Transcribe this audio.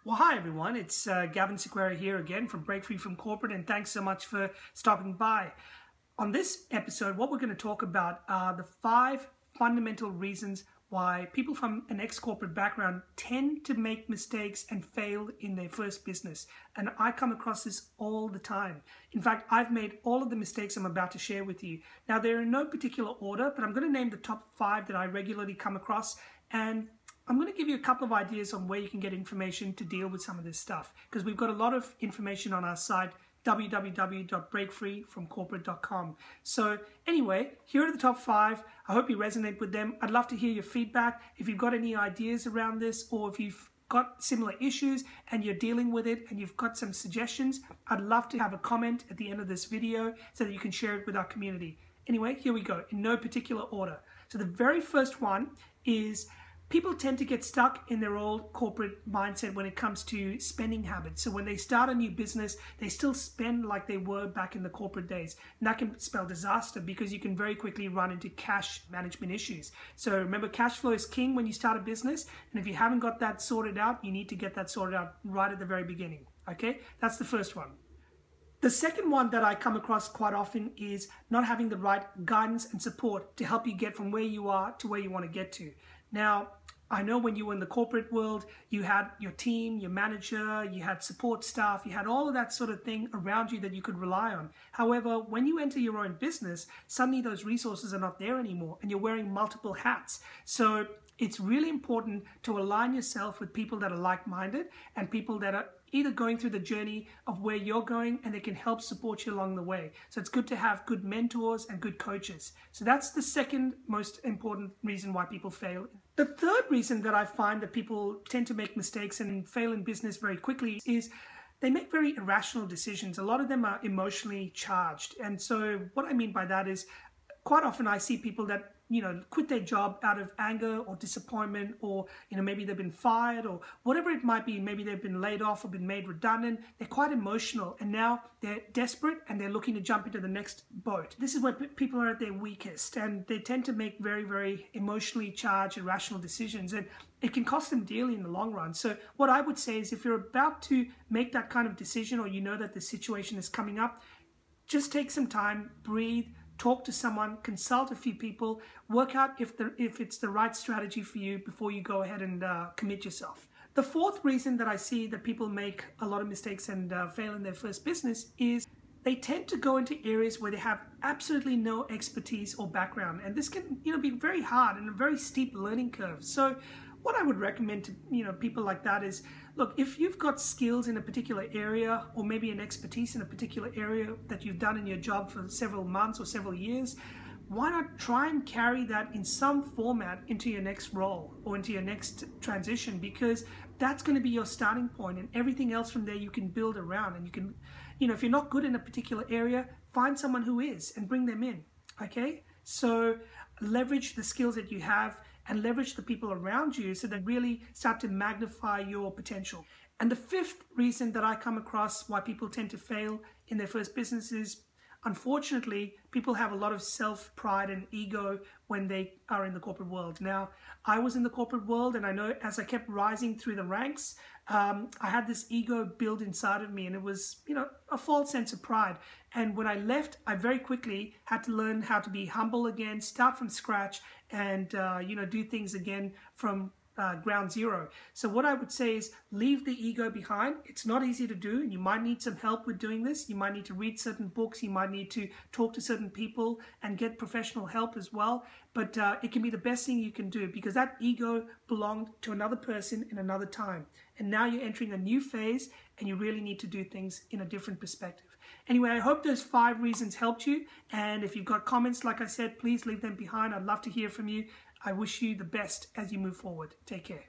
Well, hi everyone, it's Gavin here again from Break Free from Corporate, and thanks so much for stopping by. On this episode, what we're going to talk about are the 5 fundamental reasons why people from an ex-corporate background tend to make mistakes and fail in their first business. And I come across this all the time. In fact, I've made all of the mistakes I'm about to share with you. Now, they're in no particular order, but I'm going to name the top 5 that I regularly come across, and I'm going to give you a couple of ideas on where you can get information to deal with some of this stuff, because we've got a lot of information on our site, www.breakfreefromcorporate.com. So anyway, here are the top 5. I hope you resonate with them. I'd love to hear your feedback. If you've got any ideas around this, or if you've got similar issues and you're dealing with it and you've got some suggestions, I'd love to have a comment at the end of this video so that you can share it with our community. Anyway, here we go, in no particular order. So the very first one is people tend to get stuck in their old corporate mindset when it comes to spending habits. So when they start a new business, they still spend like they were back in the corporate days. And that can spell disaster because you can very quickly run into cash management issues. So remember, cash flow is king when you start a business. And if you haven't got that sorted out, you need to get that sorted out right at the very beginning. Okay, that's the first one. The second one that I come across quite often is not having the right guidance and support to help you get from where you are to where you want to get to. Now, I know when you were in the corporate world, you had your team, your manager, you had support staff, you had all of that sort of thing around you that you could rely on. However, when you enter your own business, suddenly those resources are not there anymore and you're wearing multiple hats. So it's really important to align yourself with people that are like-minded and people that are either going through the journey of where you're going and they can help support you along the way. So it's good to have good mentors and good coaches. So that's the second most important reason why people fail. The third reason that I find that people tend to make mistakes and fail in business very quickly is they make very irrational decisions. A lot of them are emotionally charged. And so what I mean by that is quite often I see people that quit their job out of anger or disappointment, or maybe they've been fired or whatever it might be. Maybe they've been laid off or been made redundant. They're quite emotional and now they're desperate and they're looking to jump into the next boat. This is where people are at their weakest and they tend to make very, very emotionally charged, irrational decisions, and it can cost them dearly in the long run. So what I would say is if you're about to make that kind of decision, or you know that the situation is coming up, just take some time, breathe, talk to someone, consult a few people, work out if it's the right strategy for you before you go ahead and commit yourself. The fourth reason that I see that people make a lot of mistakes and fail in their first business is they tend to go into areas where they have absolutely no expertise or background. And this can be very hard and a very steep learning curve. So what I would recommend to people like that is, look, if you've got skills in a particular area or maybe an expertise in a particular area that you've done in your job for several months or several years, why not try and carry that in some format into your next role or into your next transition? Because that's going to be your starting point, and everything else from there you can build around. And you can, if you're not good in a particular area, find someone who is and bring them in. Okay, so leverage the skills that you have and leverage the people around you so they really start to magnify your potential. And the fifth reason that I come across why people tend to fail in their first business is, unfortunately, people have a lot of self-pride and ego when they are in the corporate world. Now, I was in the corporate world, and I know as I kept rising through the ranks, I had this ego build inside of me, and it was, a false sense of pride. And when I left, I very quickly had to learn how to be humble again, start from scratch, and do things again from ground zero. So what I would say is leave the ego behind. It's not easy to do, and you might need some help with doing this. You might need to read certain books. You might need to talk to certain people and get professional help as well. But it can be the best thing you can do, because that ego belonged to another person in another time. And now you're entering a new phase and you really need to do things in a different perspective. Anyway, I hope those 5 reasons helped you. And if you've got comments, like I said, please leave them behind. I'd love to hear from you. I wish you the best as you move forward. Take care.